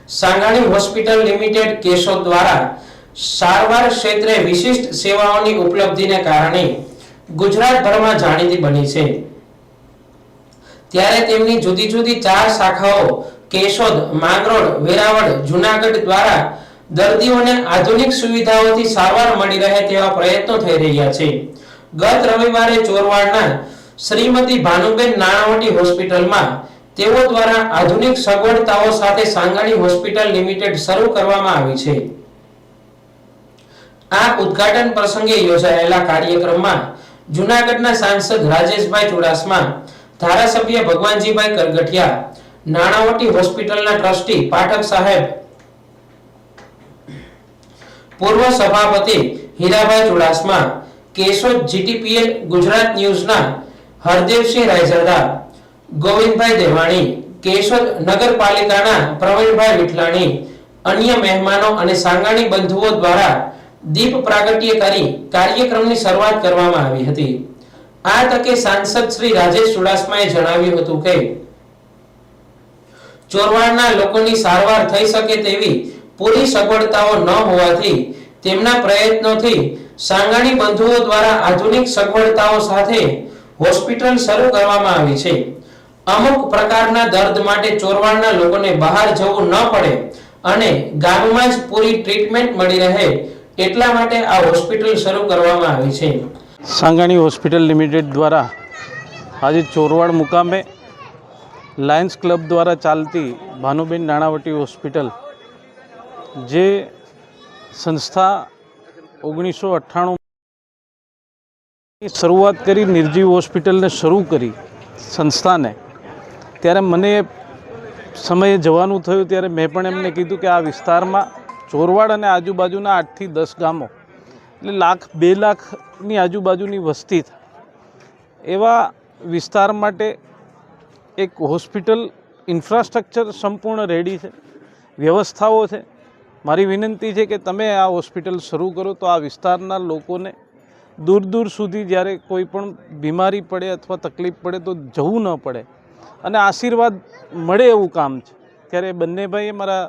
Sangani hospital limited Keshod द्वारा सारवार क्षेत्रे विशिष्ट सेवाओनी उपलब्धिने कारणे गुजरातभરમાં જાણીતી બની છે। ત્યારે તેમની જુદી જુદી 4 શાખાઓ કેશોદ, માંગરોળ, વેરાવળ, જૂનાગઢ દ્વારા દર્દીઓને આધુનિક સુવિધાઓથી સારવાર મળી રહે તેવા પ્રયત્નો થઈ રહ્યા છે। ગત રવિવારે ચોરવાડના શ્રીમતી ભાનુબેન નાણાવટી હોસ્પિટલમાં તેઓ દ્વારા આધુનિક સગવડતાઓ સાથે सांगाणी હોસ્પિટલ લિમિટેડ શરૂ કરવામાં આવી છે। આ ઉદ્ઘાટન પ્રસંગે યોજાયેલા કાર્યક્રમમાં જૂનાગઢના સાંસદ રાજેશભાઈ ચુડાસમા, ધારાસભ્ય ભગવાનજીભાઈ કરગઠિયા, નાણાવટી હોસ્પિટલના ટ્રસ્ટી પાઠક સાહેબ, પૂર્વ સભાપતિ હીરાભાઈ ચુડાસમા, કેશોદ જીટીપીએલ ગુજરાત ન્યૂઝના હરદેવસિંહ રાયઝાદા, ગોવિંદભાઈ દેવાણી, કેશોદ નગરપાલિકાના પ્રવીણભાઈ વિઠલાણી, અન્ય મહેમાનો અને सांगाणी બંધુઓ દ્વારા દીપ પ્રાગટ્ય કરી કાર્યક્રમની શરૂઆત કરવામાં આવી હતી। આ તકે સાંસદ શ્રી રાજેશ ચુડાસમાએ જણાવ્યું હતું કે ચોરવાડના લોકોની સારવાર થઈ શકે તેવી પૂરી સગવડતાઓ ન હોવાથી તેમના પ્રયત્નોથી सांगाणी બંધુઓ દ્વારા આધુનિક સગવડતાઓ સાથે હોસ્પિટલ શરૂ કરવામાં આવી છે। અમુક પ્રકારના દર્દ માટે ચોરવાડના લોકોને બહાર જવું ન પડે અને ગામમાં જ પૂરી ટ્રીટમેન્ટ મળી રહે એટલા માટે આ હોસ્પિટલ શરૂ કરવામાં આવી છે। सांगाणी हॉस्पिटल लिमिटेड द्वारा आज चोरवाड़ मुकामे लायन्स क्लब द्वारा चालती भानुबेन नाणावटी हॉस्पिटल जे संस्था 1998 शुरुआत करी निर्जीव हॉस्पिटल ने शुरू करी संस्था ने त्यारे मने समये जवानुं थयुं त्यारे मैं पण एमने कीधुं कि आ विस्तारमां ચોરવાડ અને આજુબાજુના 8 થી 10 ગામો એટલે 1,00,000-2 લાખની આજુબાજુની વસ્તી એવા વિસ્તાર માટે એક હોસ્પિટલ ઇન્ફ્રાસ્ટ્રક્ચર સંપૂર્ણ રેડી છે, વ્યવસ્થાઓ છે। મારી વિનંતી છે કે તમે આ હોસ્પિટલ શરૂ કરો તો આ વિસ્તારના લોકોને દૂર દૂર સુધી જ્યારે કોઈ પણ બીમારી પડે અથવા તકલીફ પડે તો જવું ન પડે અને આશીર્વાદ મળે એવું કામ છે। ત્યારે બંને ભાઈએ મારા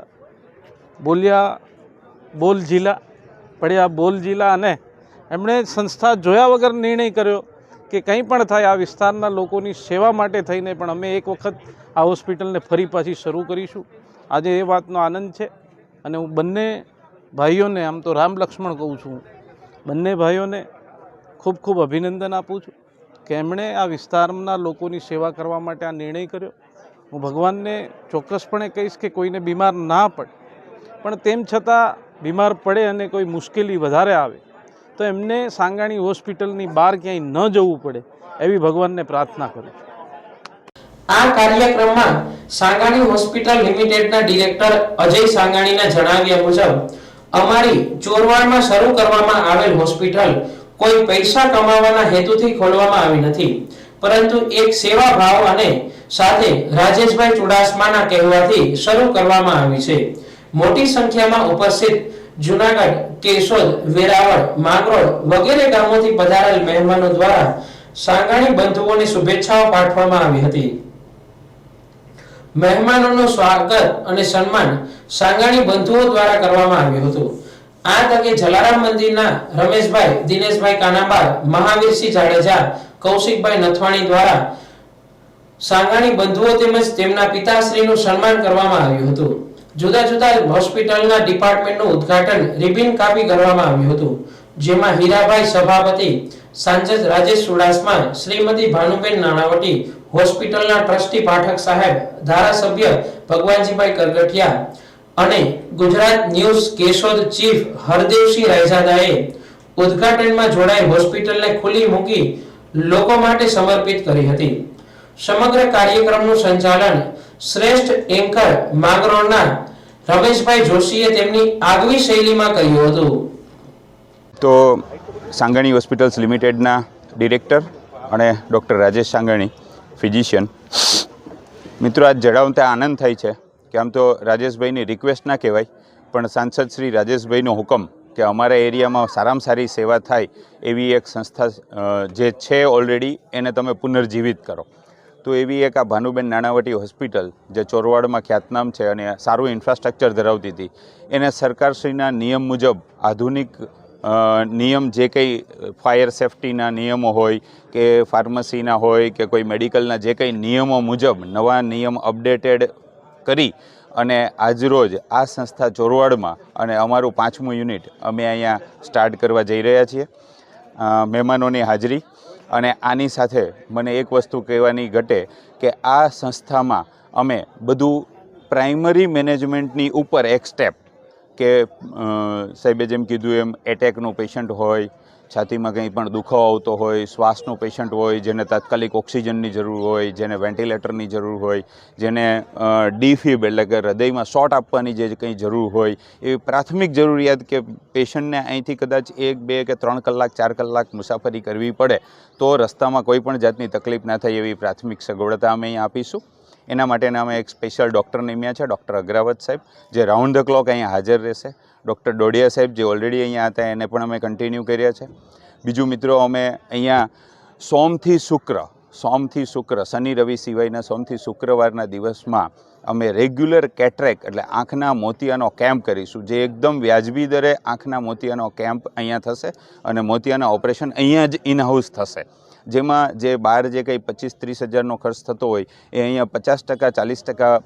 બોલિયા બોલ જિલ્લા પડ્યા બોલ જિલ્લા અને એમણે સંસ્થા જોયા વગર નિર્ણય કર્યો કે કંઈ પણ થાય આ વિસ્તારના લોકોની સેવા માટે થઈને પણ અમે એક વખત આ હોસ્પિટલને ફરી પાછી શરૂ કરીશું। આજે એ વાતનો આનંદ છે અને હું બંને ભાઈઓને આમ તો રામ લક્ષ્મણ કહું છું, બંને ભાઈઓને ખૂબ ખૂબ અભિનંદન આપું છું કે એમણે આ વિસ્તારના લોકોની સેવા કરવા માટે આ નિર્ણય કર્યો। હું ભગવાનને ચોક્કસપણે કહીશ કે કોઈને બીમાર ના પડે પણ તેમ છતાં બીમાર પડે અને કોઈ મુશ્કેલી વધારે આવે તો એમને सांगाणी હોસ્પિટલની બહાર ક્યાંય ન જવું પડે એવી ભગવાનને પ્રાર્થના કરું છું। આ કાર્યક્રમમાં सांगाणी હોસ્પિટલ લિમિટેડના ડિરેક્ટર અજય सांगाણીના જણાવ્યા મુજબ અમારી ચોરવાડમાં શરૂ કરવામાં આવેલ હોસ્પિટલ કોઈ પૈસા કમાવાના હેતુથી ખોલવામાં આવી નથી, પરંતુ એક સેવા ભાવ અને સાથે રાજેશભાઈ ચુડાસમાના કહેવાથી શરૂ કરવામાં આવી છે। મોટી સંખ્યામાં ઉપસ્થિત જૂનાગઢ, કેશોદ, વેરાવળ, માંગરોળ વગેરે ગામોથી પધારેલ મહેમાનો દ્વારા सांगाणी બંધુઓને શુભેચ્છાઓ પાઠવવામાં આવી હતી। મહેમાનોનું સ્વાગત અને સન્માન सांगाणी બંધુઓ દ્વારા કરવામાં આવ્યું હતું। આ તકે જલારામ મંદિરના રમેશભાઈ, દિનેશભાઈ કાનાબાર, મહાવીરસિંહ જાડેજા, કૌશિકભાઈ નથવાણી દ્વારા सांगाणी બંધુઓ તેમજ તેમના પિતાશ્રીનું સન્માન કરવામાં આવ્યું હતું। જુદા જુદા હોસ્પિટલના ડિપાર્ટમેન્ટનું ઉદ્ઘાટન રિબિન કાપી કરવામાં આવ્યું હતું, જેમાં હીરાભાઈ સભાપતિ, સાંસદ રાજેશ ચુડાસમા, શ્રીમતી ભાનુબેન નાણાવટી, હોસ્પિટલના ટ્રસ્ટી પાઠક સાહેબ, ધારાસભ્ય ભગવાનજીભાઈ કરગઠિયા અને ગુજરાત ન્યૂઝ કેશોદ ચીફ હરદેવસિંહ રાયઝાદાએ ઉદ્ઘાટનમાં જોડાઈ હોસ્પિટલને ખુલ્લી મૂકી લોકો માટે સમર્પિત કરી હતી। સમગ્ર કાર્યક્રમનું સંચાલન શ્રેષ્ઠ એન્કર માંગરોળના રમેશભાઈ જોશીએ તેમની આગવી શૈલીમાં કર્યું હતું। તો सांगाणी હોસ્પિટલ્સ લિમિટેડના ડિરેક્ટર અને ડૉક્ટર રાજેશ सांगाणी ફિઝિશિયન મિત્રો, આજ જણાવતા આનંદ થાય છે કે આમ તો રાજેશભાઈની રિક્વેસ્ટ ના કહેવાય પણ સાંસદ શ્રી રાજેશભાઈનો હુકમ કે અમારા એરિયામાં સારામાં સારી સેવા થાય એવી એક સંસ્થા જે છે ઓલરેડી એને તમે પુનર્જીવિત કરો। તો એવી એક આ ભાનુબેન નાણાવટી હોસ્પિટલ જે ચોરવાડમાં ખ્યાતનામ છે અને સારું ઇન્ફ્રાસ્ટ્રક્ચર ધરાવતી હતી, એને સરકારશ્રીના નિયમ મુજબ આધુનિક નિયમ જે કંઈ ફાયર સેફ્ટીના નિયમો હોય કે ફાર્મસીના હોય કે કોઈ મેડિકલના જે કંઈ નિયમો મુજબ નવા નિયમ અપડેટેડ કરી અને આજરોજ આ સંસ્થા ચોરવાડમાં અને અમારું 5મું યુનિટ અમે અહીંયા સ્ટાર્ટ કરવા જઈ રહ્યા છીએ. મહેમાનોની હાજરી અને આની સાથે મને એક વસ્તુ કહેવાની ઘટે કે આ સંસ્થામાં અમે બધું પ્રાઇમરી મેનેજમેન્ટની ઉપર એક સ્ટેપ કે સાહેબે જેમ કીધું એમ એટેકનું પેશન્ટ હોય, છાતીમાં કંઈ પણ દુખાવો આવતો હોય, શ્વાસનું પેશન્ટ હોય, જેને તાત્કાલિક ઓક્સિજનની જરૂર હોય, જેને વેન્ટિલેટરની જરૂર હોય, જેને ડીફીબ એટલે કે હૃદયમાં શોટ આપવાની જે કંઈ જરૂર હોય, એવી પ્રાથમિક જરૂરિયાત કે પેશન્ટને અહીંથી કદાચ 1, 2 કે 3 કલાક 4 કલાક મુસાફરી કરવી પડે તો રસ્તામાં કોઈ પણ જાતની તકલીફ ના થાય એવી પ્રાથમિક સગવડતા અમે અહીંયા આપીશું. એના માટેના અમે એક સ્પેશિયલ ડૉક્ટર નિમ્યા છે, ડૉક્ટર અગ્રાવત સાહેબ, જે રાઉન્ડ ધ ક્લોક અહીંયા હાજર રહેશે. ડૉક્ટર ડોડિયા સાહેબ જે ઓલરેડી અહીંયા હતા એને પણ અમે કન્ટિન્યુ કર્યા છે. બીજું મિત્રો, અમે અહીંયા સોમથી શુક્ર શનિ રવિ સિવાયના સોમથી શુક્રવારના દિવસમાં અમે રેગ્યુલર કેટરેક એટલે આંખના મોતિયાનો કેમ્પ કરીશું, જે એકદમ વ્યાજબી દરે આંખના મોતિયાનો કેમ્પ અહીંયા થશે અને મોતિયાના ઓપરેશન અહીંયા જ ઇનહાઉસ થશે, જેમાં જે બહાર જે કંઈ 25-30 હજારનો ખર્ચ થતો હોય એ અહીંયા 50% 40%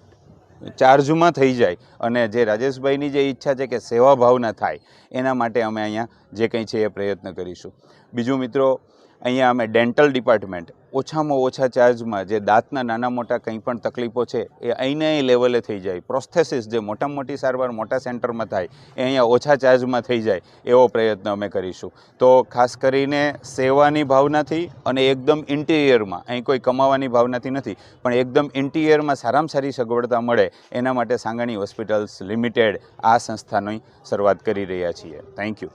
ચાર્જમાં થઈ જાય. અને જે રાજેશભાઈની જે ઈચ્છા છે કે સેવા ભાવના થાય એના માટે અમે અહીંયા જે કંઈ છે એ પ્રયત્ન કરીશું. બીજું મિત્રો, અહીંયા અમે ડેન્ટલ ડિપાર્ટમેન્ટ ઓછામાં ઓછા ચાર્જમાં જે દાંતના નાના મોટા કંઈ પણ તકલીફો છે એ અહીંના લેવલે થઈ જાય, પ્રોસ્થેસિસ જે મોટામાં મોટી સારવાર મોટા સેન્ટરમાં થાય એ અહીંયા ઓછા ચાર્જમાં થઈ જાય એવો પ્રયત્ન અમે કરીશું. તો ખાસ કરીને સેવાની ભાવનાથી અને એકદમ ઇન્ટિરિયરમાં, અહીં કોઈ કમાવાની ભાવનાથી નથી પણ એકદમ ઇન્ટિરિયરમાં સારામાં સારી સગવડતા મળે એના માટે સાંગાણી હોસ્પિટલ્સ લિમિટેડ આ સંસ્થાની શરૂઆત કરી રહ્યા છીએ. Thank you.